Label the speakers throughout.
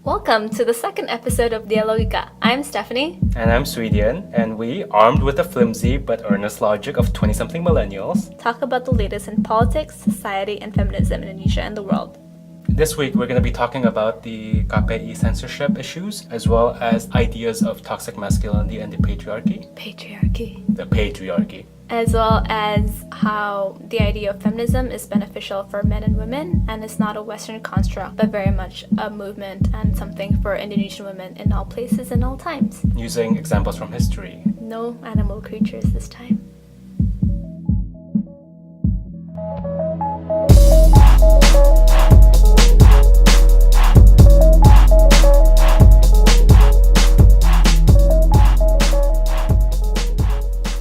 Speaker 1: Welcome to the second episode of Dialogika. I'm Stephanie.
Speaker 2: And I'm Swedian, and we, armed with the flimsy but earnest logic of 20-something millennials,
Speaker 1: Talk about the latest in politics, society, and feminism in Indonesia and the world.
Speaker 2: This week we're going to be talking about the KPI censorship issues, as well as ideas of toxic masculinity and the patriarchy.
Speaker 1: The patriarchy. As well as how the idea of feminism is beneficial for men and women, and it's not a Western construct, but very much a movement and something for Indonesian women in all places and all times.
Speaker 2: Using examples from history.
Speaker 1: No animal creatures this time.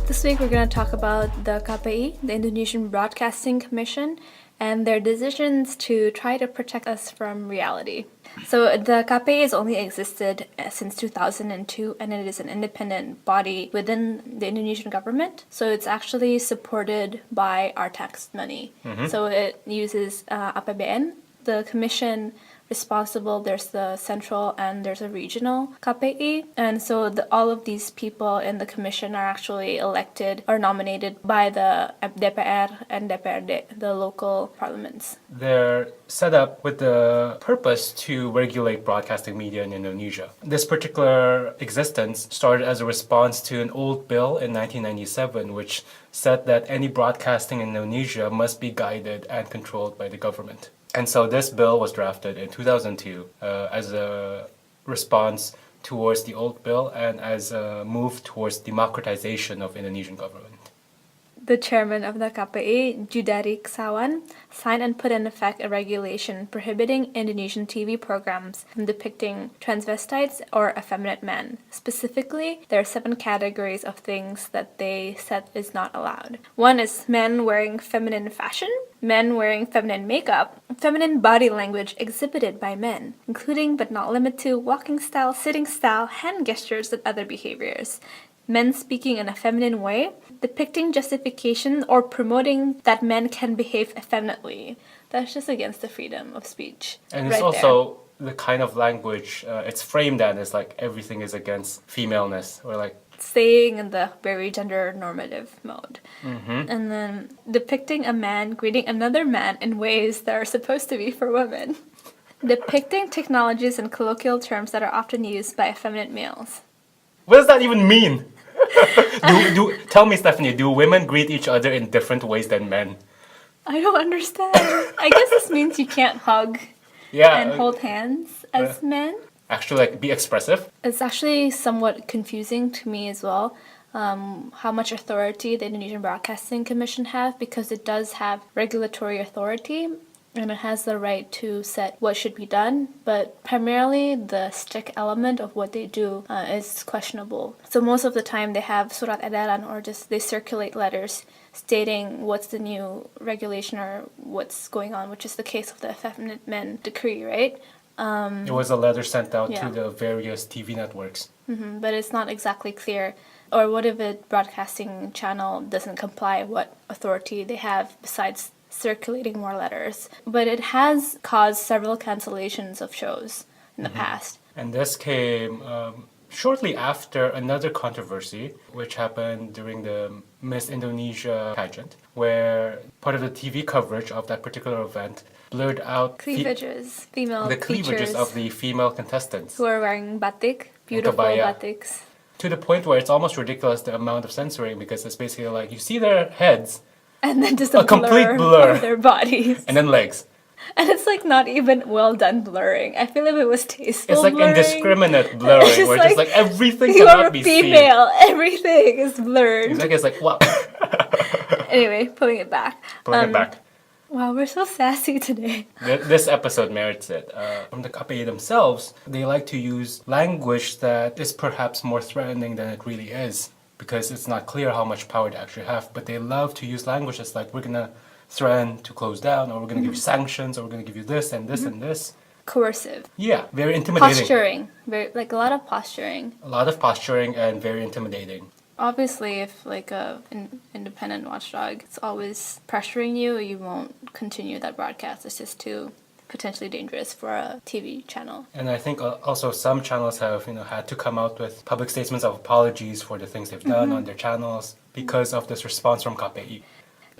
Speaker 1: This week we're going to talk about the KPI, the Indonesian Broadcasting Commission, and their decisions to try to protect us from reality. So the KPI has only existed since 2002, and it is an independent body within the Indonesian government. So it's actually supported by our tax money. So it uses APBN. The commission responsible, there's the central and there's a regional KPI, and so all of these people in the commission are actually elected or nominated by the DPR and DPRD, the local parliaments.
Speaker 2: They're set up with the purpose to regulate broadcasting media in Indonesia. This particular existence started as a response to an old bill in 1997, which said that any broadcasting in Indonesia must be guided and controlled by the government. And so this bill was drafted in 2002 as a response towards the old bill and as a move towards democratization of Indonesian government.
Speaker 1: The chairman of the KPI, Judari Ksawan, signed and put in effect a regulation prohibiting Indonesian TV programs from depicting transvestites or effeminate men. Specifically, there are 7 categories of things that they said is not allowed. One is men wearing feminine fashion, men wearing feminine makeup, feminine body language exhibited by men, including but not limited to walking style, sitting style, hand gestures, and other behaviors. Men speaking in a feminine way, depicting justification or promoting that men can behave effeminately. That's just against the freedom of speech.
Speaker 2: And it's also the kind of language it's framed as like everything is against femaleness, or like
Speaker 1: staying in the very gender normative mode. And then depicting a man greeting another man in ways that are supposed to be for women. Depicting technologies and colloquial terms that are often used by effeminate males.
Speaker 2: What does that even mean? Tell me, Stephanie, do women greet each other in different ways than men?
Speaker 1: I don't understand. I guess this means you can't hug and hold hands as men.
Speaker 2: Actually, like, be expressive?
Speaker 1: It's actually somewhat confusing to me as well, how much authority the Indonesian Broadcasting Commission have, because it does have regulatory authority and it has the right to set what should be done, but primarily the strict element of what they do is questionable. So most of the time they have surat edaran, or just they circulate letters stating what's the new regulation or what's going on, which is the case of the effeminate men decree, right?
Speaker 2: It was a letter sent out to the various TV networks.
Speaker 1: But it's not exactly clear. Or what if a broadcasting channel doesn't comply, what authority they have besides circulating more letters. But it has caused several cancellations of shows in the past.
Speaker 2: And this came shortly after another controversy, which happened during the Miss Indonesia pageant, where part of the TV coverage of that particular event blurred out
Speaker 1: cleavages,
Speaker 2: the cleavages of the female contestants
Speaker 1: who are wearing batik, beautiful batiks.
Speaker 2: To the point where it's almost ridiculous the amount of censoring, because it's basically like you see their heads
Speaker 1: and then just a
Speaker 2: complete blur
Speaker 1: of their bodies.
Speaker 2: And then legs.
Speaker 1: And it's like not even well done blurring. I feel like it was tasteful.
Speaker 2: It's like
Speaker 1: blurring.
Speaker 2: Indiscriminate blurring,
Speaker 1: it's
Speaker 2: where
Speaker 1: like,
Speaker 2: just like everything cannot be seen.
Speaker 1: You're a female, everything is blurred.
Speaker 2: Exactly, it's like, wow.
Speaker 1: Anyway, pulling it back.
Speaker 2: It back.
Speaker 1: Wow, we're so sassy today.
Speaker 2: This episode merits it. From the KPI themselves, they like to use language that is perhaps more threatening than it really is, because it's not clear how much power they actually have. But they love to use language that's like, we're going to threaten to close down, or we're going to give you sanctions, or we're going to give you this and this and this.
Speaker 1: Coercive.
Speaker 2: Yeah, very intimidating.
Speaker 1: Posturing. Like a lot of posturing.
Speaker 2: A lot of posturing and very intimidating.
Speaker 1: Obviously, if like an independent watchdog is always pressuring you, you won't continue that broadcast. It's just too potentially dangerous for a TV channel.
Speaker 2: And I think also some channels have, had to come out with public statements of apologies for the things they've done on their channels because of this response from KPI.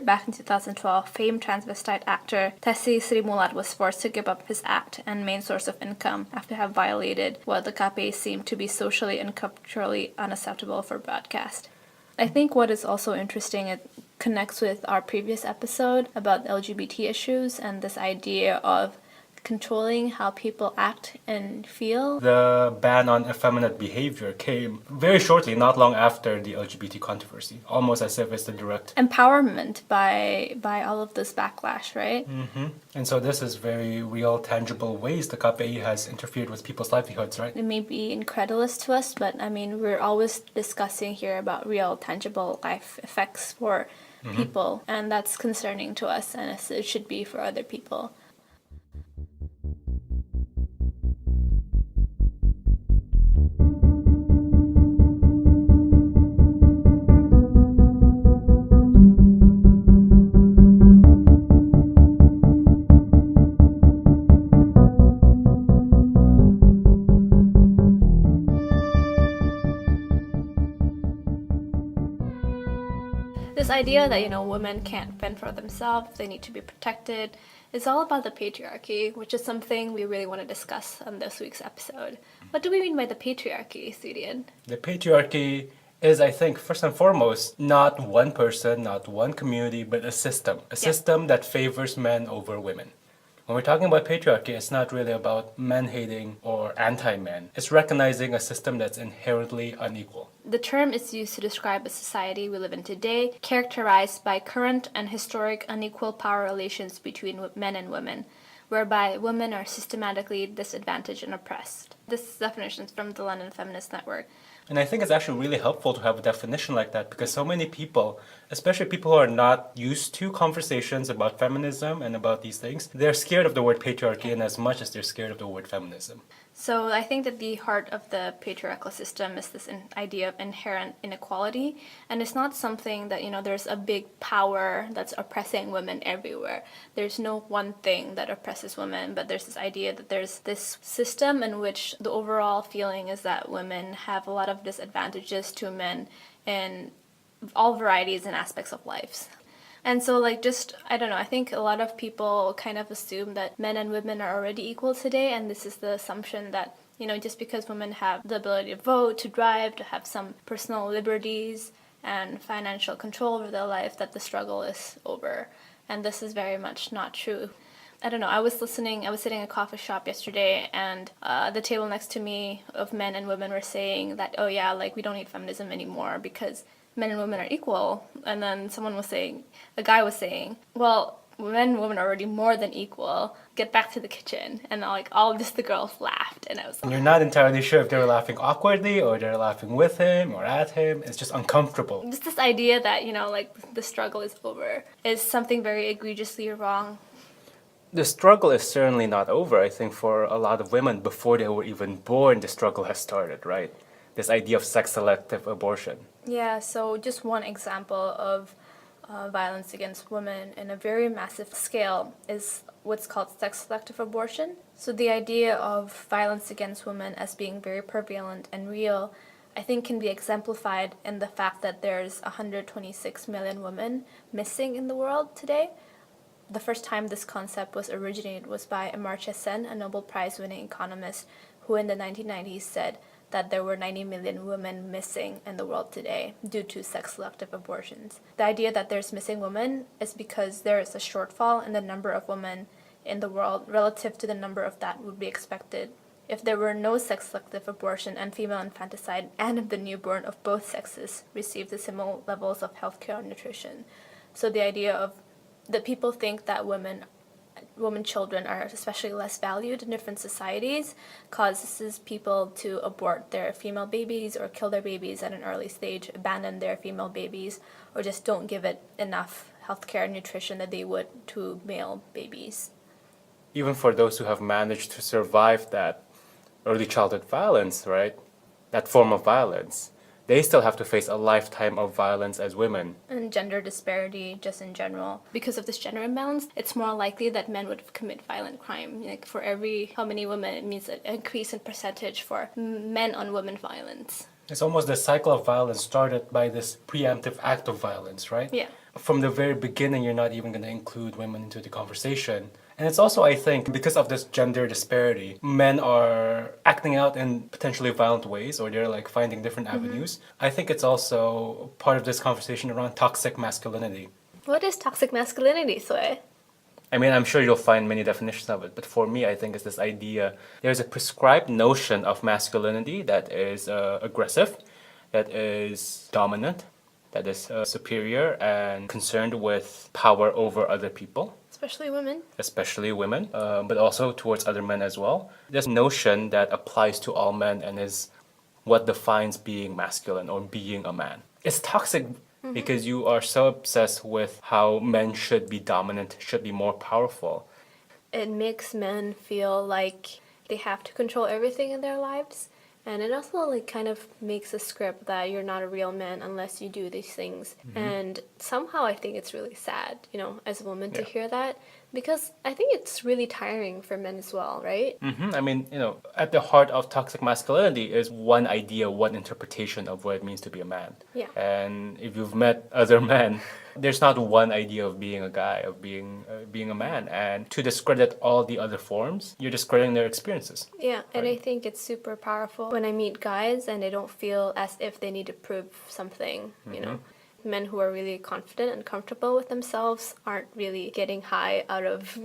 Speaker 1: Back in 2012, famed transvestite actor Tessie Sri Mulat was forced to give up his act and main source of income after have violated what the KPI seemed to be socially and culturally unacceptable for broadcast. I think what is also interesting, it connects with our previous episode about LGBT issues and this idea of controlling how people act and feel.
Speaker 2: The ban on effeminate behavior came very shortly, not long after the LGBT controversy, almost as if it's the direct
Speaker 1: empowerment by all of this backlash, right?
Speaker 2: And so this is very real, tangible ways the KPI has interfered with people's livelihoods, right?
Speaker 1: It may be incredulous to us, but I mean, we're always discussing here about real, tangible life effects for people, and that's concerning to us, and it should be for other people. This idea that, women can't fend for themselves, they need to be protected, is all about the patriarchy, which is something we really want to discuss on this week's episode. What do we mean by the patriarchy, Sudian?
Speaker 2: The patriarchy is, I think, first and foremost, not one person, not one community, but a system. A system that favors men over women. When we're talking about patriarchy, it's not really about men hating or anti-men. It's recognizing a system that's inherently unequal.
Speaker 1: The term is used to describe a society we live in today, characterized by current and historic unequal power relations between men and women, whereby women are systematically disadvantaged and oppressed. This definition is from the London Feminist Network.
Speaker 2: And I think it's actually really helpful to have a definition like that because so many people, especially people who are not used to conversations about feminism and about these things, they're scared of the word patriarchy in as much as they're scared of the word feminism.
Speaker 1: So I think that the heart of the patriarchal system is this idea of inherent inequality, and it's not something that, there's a big power that's oppressing women everywhere. There's no one thing that oppresses women, but there's this idea that there's this system in which the overall feeling is that women have a lot of disadvantages to men in all varieties and aspects of lives. And so, I don't know, I think a lot of people kind of assume that men and women are already equal today, and this is the assumption that, just because women have the ability to vote, to drive, to have some personal liberties and financial control over their life, that the struggle is over. And this is very much not true. I don't know, I was sitting in a coffee shop yesterday, and the table next to me of men and women were saying that, we don't need feminism anymore because men and women are equal. And then a guy was saying, well, men and women are already more than equal. Get back to the kitchen. And all of the girls laughed. And I was
Speaker 2: You're not entirely sure if they were laughing awkwardly or they're laughing with him or at him. It's just uncomfortable.
Speaker 1: Just this idea that, the struggle is over is something very egregiously wrong.
Speaker 2: The struggle is certainly not over. I think for a lot of women, before they were even born, the struggle has started, right? This idea of sex-selective abortion.
Speaker 1: Yeah, so just one example of violence against women in a very massive scale is what's called sex-selective abortion. So the idea of violence against women as being very prevalent and real, I think can be exemplified in the fact that there's 126 million women missing in the world today. The first time this concept was originated was by Amartya Sen, a Nobel Prize-winning economist, who in the 1990s said that there were 90 million women missing in the world today due to sex-selective abortions. The idea that there's missing women is because there is a shortfall in the number of women in the world relative to the number of that would be expected if there were no sex-selective abortion and female infanticide, and if the newborn of both sexes received the similar levels of healthcare and nutrition. So the idea of that people think that women children are especially less valued in different societies causes people to abort their female babies or kill their babies at an early stage, abandon their female babies, or just don't give it enough healthcare and nutrition that they would to male babies.
Speaker 2: Even for those who have managed to survive that early childhood violence, right? That form of violence, they still have to face a lifetime of violence as women.
Speaker 1: And gender disparity just in general. Because of this gender imbalance, it's more likely that men would commit violent crime. Like for every how many women, it means an increase in percentage for men on women violence.
Speaker 2: It's almost the cycle of violence started by this preemptive act of violence, right?
Speaker 1: Yeah.
Speaker 2: From the very beginning, you're not even going to include women into the conversation. And it's also, I think, because of this gender disparity, men are acting out in potentially violent ways, or they're like finding different avenues. I think it's also part of this conversation around toxic masculinity.
Speaker 1: What is toxic masculinity, Sue?
Speaker 2: I mean, I'm sure you'll find many definitions of it, but for me, I think it's this idea. There's a prescribed notion of masculinity that is aggressive, that is dominant, that is superior and concerned with power over other people. Especially women, but also towards other men as well. This notion that applies to all men and is what defines being masculine or being a man. It's toxic because you are so obsessed with how men should be dominant, should be more powerful.
Speaker 1: It makes men feel like they have to control everything in their lives. And it also like kind of makes a script that you're not a real man unless you do these things. And somehow I think it's really sad, you know, as a woman to hear that, because I think it's really tiring for men as well, right?
Speaker 2: I mean, you know, at the heart of toxic masculinity is one idea, one interpretation of what it means to be a man.
Speaker 1: Yeah.
Speaker 2: And if you've met other men, there's not one idea of being a guy, of being a man. And to discredit all the other forms, you're discrediting their experiences.
Speaker 1: Yeah, and I think it's super powerful when I meet guys and they don't feel as if they need to prove something, you know. Men who are really confident and comfortable with themselves aren't really getting high out of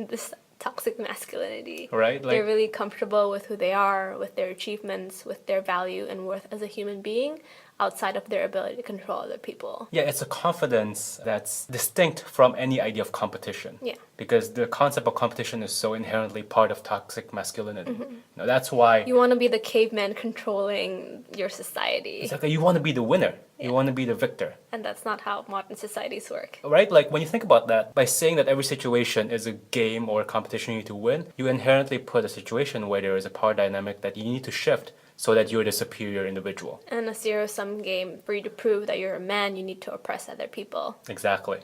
Speaker 1: this toxic masculinity.
Speaker 2: Right? Like,
Speaker 1: they're really comfortable with who they are, with their achievements, with their value and worth as a human being, outside of their ability to control other people.
Speaker 2: Yeah, it's a confidence that's distinct from any idea of competition.
Speaker 1: Yeah.
Speaker 2: Because the concept of competition is so inherently part of toxic masculinity. Now, that's why
Speaker 1: You want to be the caveman controlling your society.
Speaker 2: it's like you want to be the winner. You want to be the victor.
Speaker 1: And that's not how modern societies work.
Speaker 2: Right? Like when you think about that, by saying that every situation is a game or a competition you need to win, you inherently put a situation where there is a power dynamic that you need to shift so that you're the superior individual.
Speaker 1: And a zero-sum game, for you to prove that you're a man, you need to oppress other people.
Speaker 2: Exactly.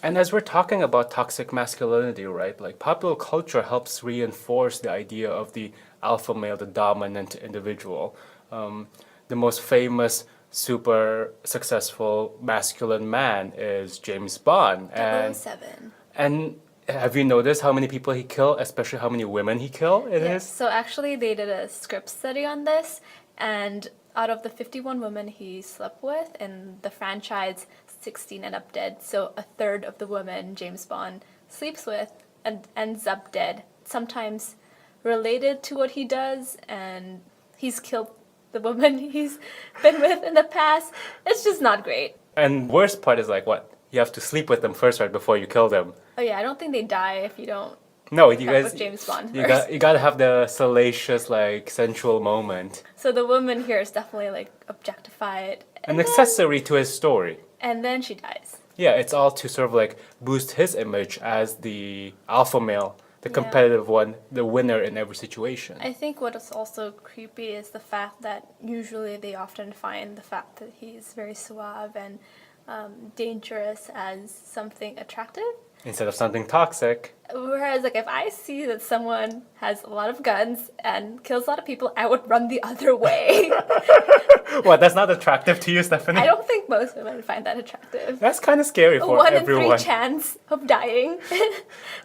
Speaker 2: And as we're talking about toxic masculinity, right, like popular culture helps reinforce the idea of the alpha male, the dominant individual. The most famous, super successful masculine man is James Bond. And
Speaker 1: 007.
Speaker 2: And have you noticed how many people he killed, especially how many women he killed in his?
Speaker 1: So actually they did a script study on this, and out of the 51 women he slept with in the franchise, 16 end up dead. So a third of the women James Bond sleeps with and ends up dead. Sometimes related to what he does, and he's killed the woman he's been with in the past. It's just not great.
Speaker 2: And worst part is like what? You have to sleep with them first, right, before you kill them.
Speaker 1: Oh yeah, I don't think they die if you don't.
Speaker 2: No, you
Speaker 1: Fuck
Speaker 2: guys.
Speaker 1: with James Bond
Speaker 2: You
Speaker 1: first.
Speaker 2: gotta have the salacious, like sensual moment.
Speaker 1: So the woman here is definitely like objectified.
Speaker 2: An accessory to his story.
Speaker 1: And then she dies.
Speaker 2: Yeah, it's all to sort of like boost his image as the alpha male, the competitive one, the winner in every situation.
Speaker 1: I think what is also creepy is the fact that usually they often find the fact that he's very suave and dangerous as something attractive.
Speaker 2: Instead of something toxic.
Speaker 1: Whereas, like, if I see that someone has a lot of guns and kills a lot of people, I would run the other way.
Speaker 2: What, that's not attractive to you, Stephanie?
Speaker 1: I don't think most women find that attractive.
Speaker 2: That's kind of scary for
Speaker 1: 1 in
Speaker 2: everyone.
Speaker 1: 3 chance of dying.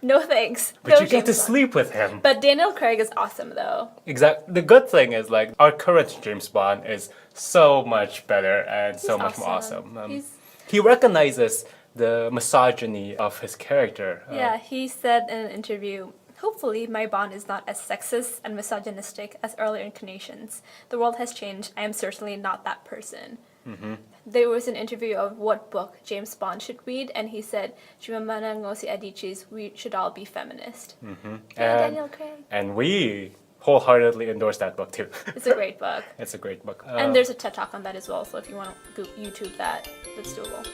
Speaker 1: No thanks.
Speaker 2: But
Speaker 1: No
Speaker 2: you get to
Speaker 1: James Bond.
Speaker 2: sleep with him.
Speaker 1: But Daniel Craig is awesome, though.
Speaker 2: Exactly. The good thing is, like, our current James Bond is so much better and so much more awesome. He recognizes the misogyny of his character.
Speaker 1: Yeah, he said in an interview, "Hopefully my Bond is not as sexist and misogynistic as earlier incarnations. The world has changed. I am certainly not that person." There was an interview of what book James Bond should read, and he said, "Chimamanda Ngozi Adichie's We Should All Be Feminist." Daniel Craig.
Speaker 2: And we wholeheartedly endorse that book too.
Speaker 1: It's a great book.
Speaker 2: It's a great book.
Speaker 1: And there's a TED Talk on that as well, so if you want to YouTube that, that's doable.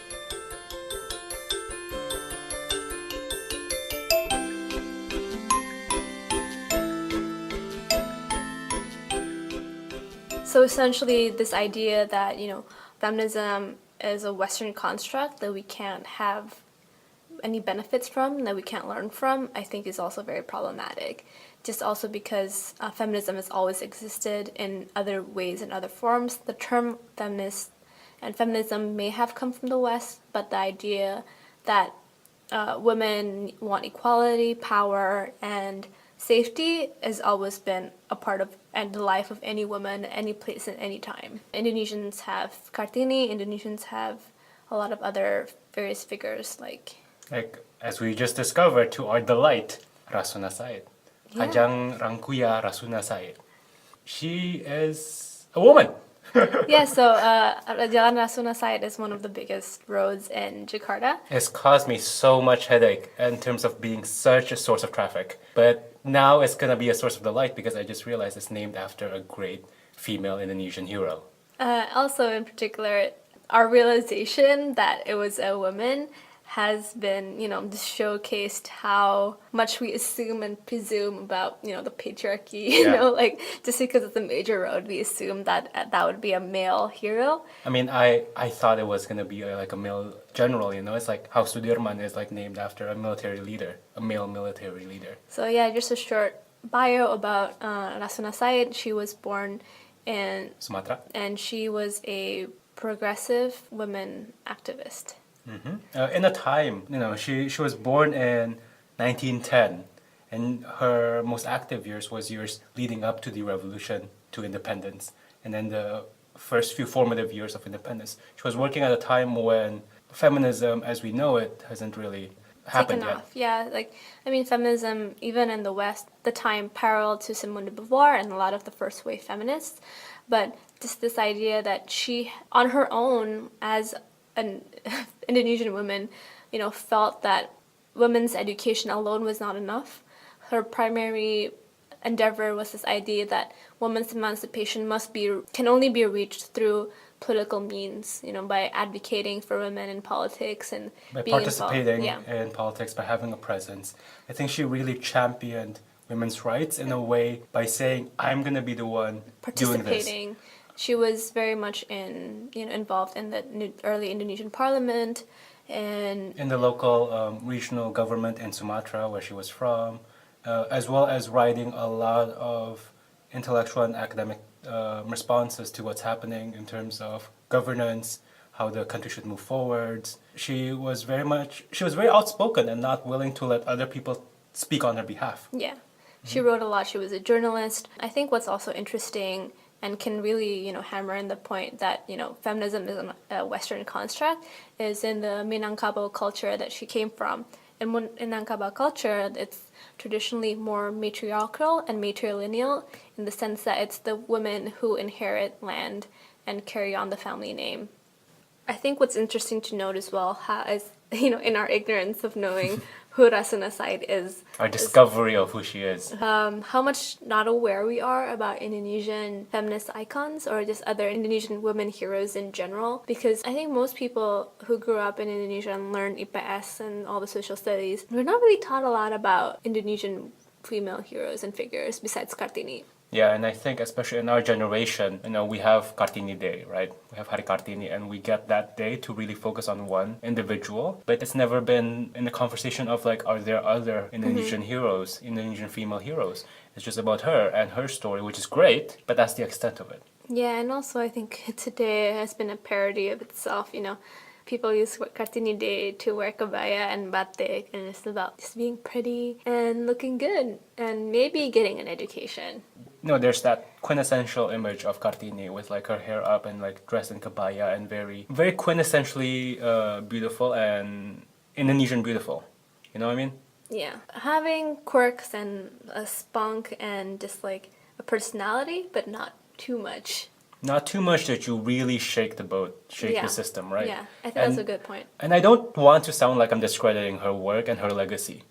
Speaker 1: So essentially, this idea that, feminism is a Western construct that we can't have any benefits from, that we can't learn from, I think is also very problematic. Just also because feminism has always existed in other ways and other forms. The term feminist and feminism may have come from the West, but the idea that women want equality, power, and safety has always been a part of the life of any woman, any place, at any time. Indonesians have Kartini, Indonesians have a lot of other various figures like,
Speaker 2: as we just discovered, to our delight, Rasuna Said.
Speaker 1: Yeah.
Speaker 2: Ajang Rangkuya Rasuna Said. She is a woman.
Speaker 1: yeah, so Jalan Rasuna Said is one of the biggest roads in Jakarta.
Speaker 2: It's caused me so much headache in terms of being such a source of traffic. But now it's gonna be a source of delight because I just realized it's named after a great female Indonesian hero.
Speaker 1: Also, in particular, our realization that it was a woman has been, just showcased how much we assume and presume about, the patriarchy, just because it's a major road, we assume that that would be a male hero.
Speaker 2: I mean, I thought it was going to be like a male general, It's like how Sudirman is like named after a military leader, a male military leader.
Speaker 1: So yeah, just a short bio about Rasuna Said. She was born in
Speaker 2: Sumatra.
Speaker 1: And she was a progressive women activist.
Speaker 2: Mm-hmm. In a time, she was born in 1910, and her most active years was years leading up to the revolution, to independence, and then the first few formative years of independence. She was working at a time when feminism, as we know it, hasn't really happened
Speaker 1: taken
Speaker 2: yet.
Speaker 1: off. Yeah, feminism, even in the West, the time parallel to Simone de Beauvoir and a lot of the first wave feminists, but just this idea that she, on her own, as an Indonesian woman, felt that women's education alone was not enough. Her primary endeavor was this idea that women's emancipation can only be reached through political means, by advocating for women in politics and
Speaker 2: by
Speaker 1: being
Speaker 2: participating
Speaker 1: involved.
Speaker 2: in politics, by having a presence. I think she really championed women's rights in a way by saying, I'm going to be the one doing this.
Speaker 1: Participating. She was very much involved in the early Indonesian parliament and
Speaker 2: in the local regional government in Sumatra, where she was from, as well as writing a lot of intellectual and academic responses to what's happening in terms of governance, how the country should move forwards. She was very outspoken and not willing to let other people speak on her behalf.
Speaker 1: Yeah. She wrote a lot. She was a journalist. I think what's also interesting and can really, hammer in the point that, feminism is a Western construct is in the Minangkabau culture that she came from. In Minangkabau culture, it's traditionally more matriarchal and matrilineal in the sense that it's the women who inherit land and carry on the family name. I think what's interesting to note as well is, in our ignorance of knowing who Rasuna Said is.
Speaker 2: Our discovery of who she is.
Speaker 1: How much not aware we are about Indonesian feminist icons or just other Indonesian women heroes in general. Because I think most people who grew up in Indonesia and learned IPS and all the social studies, we're not really taught a lot about Indonesian female heroes and figures besides Kartini.
Speaker 2: Yeah, and I think especially in our generation, we have Kartini Day, right? We have Hari Kartini, and we get that day to really focus on one individual. But it's never been in the conversation of are there other Indonesian heroes, Indonesian female heroes? It's just about her and her story, which is great, but that's the extent of it.
Speaker 1: Yeah, and also I think today has been a parody of itself, People use Kartini Day to wear kabaya and batik, and it's about just being pretty and looking good and maybe getting an education.
Speaker 2: There's that quintessential image of Kartini with her hair up and dressed in kabaya and very, very quintessentially beautiful and Indonesian beautiful. You know what I mean?
Speaker 1: Yeah. Having quirks and a spunk and just a personality, but not too much.
Speaker 2: Not too much that you really shake the boat, the system, right?
Speaker 1: Yeah, I think that's a good point.
Speaker 2: And I don't want to sound like I'm discrediting her work and her legacy,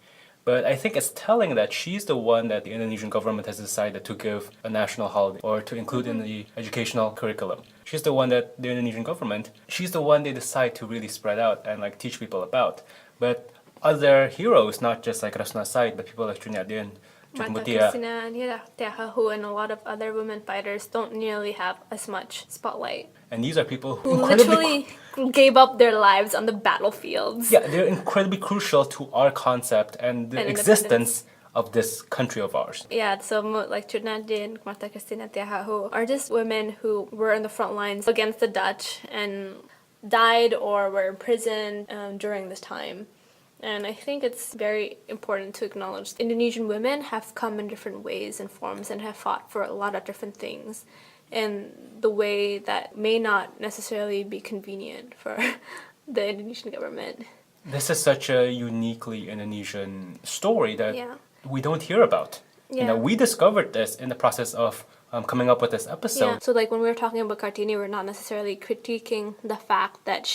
Speaker 2: but I think it's telling that she's the one that the Indonesian government has decided to give a national holiday or to include in the educational curriculum. She's the one that the Indonesian government, she's the one they decide to really spread out and teach people about. But other heroes, not just Rasuna Said, but people like Trinidadian
Speaker 1: Martha
Speaker 2: Mutia.
Speaker 1: Christina Tiahahu and a lot of other women fighters don't nearly have as much spotlight.
Speaker 2: And these are people
Speaker 1: Who
Speaker 2: who incredibly
Speaker 1: literally gave up their lives on the battlefields.
Speaker 2: yeah, they're incredibly crucial to our concept and the
Speaker 1: And
Speaker 2: existence of this country of ours.
Speaker 1: Yeah, so like Chudnadin, Martha Christina Tiahahu are just women who were in the front lines against the Dutch and died or were imprisoned during this time. And I think it's very important to acknowledge Indonesian women have come in different ways and forms and have fought for a lot of different things in the way that may not necessarily be convenient for the Indonesian government.
Speaker 2: This is such a uniquely Indonesian story that
Speaker 1: Yeah.
Speaker 2: we don't hear about. You know,
Speaker 1: Yeah.
Speaker 2: we discovered this in the process of coming up with this episode.
Speaker 1: Yeah. So like when we were talking about Kartini, we're not necessarily critiquing the fact that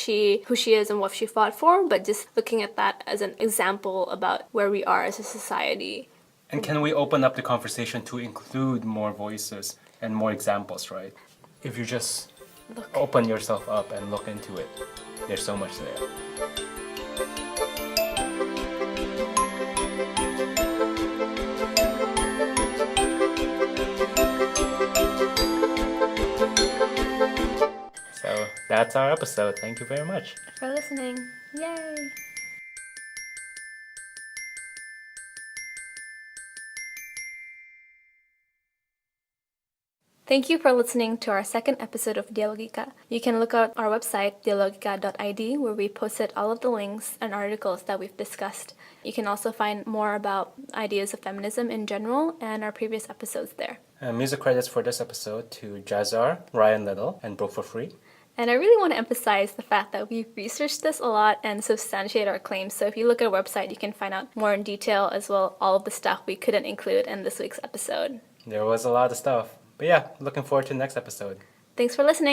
Speaker 1: who she is and what she fought for, but just looking at that as an example about where we are as a society.
Speaker 2: And can we open up the conversation to include more voices and more examples, right? If you just open yourself up and look into it, there's so much there. So that's our episode. Thank you very much
Speaker 1: For listening. Yay! Thank you for listening to our second episode of Dialogika. You can look out our website, dialogika.id, where we posted all of the links and articles that we've discussed. You can also find more about ideas of feminism in general and our previous episodes there.
Speaker 2: Music credits for this episode to Jazzar, Ryan Little, and Broke for Free.
Speaker 1: And I really want to emphasize the fact that we've researched this a lot and substantiate our claims. So if you look at our website, you can find out more in detail as well all of the stuff we couldn't include in this week's episode.
Speaker 2: There was a lot of stuff. But yeah, looking forward to the next episode.
Speaker 1: Thanks for listening.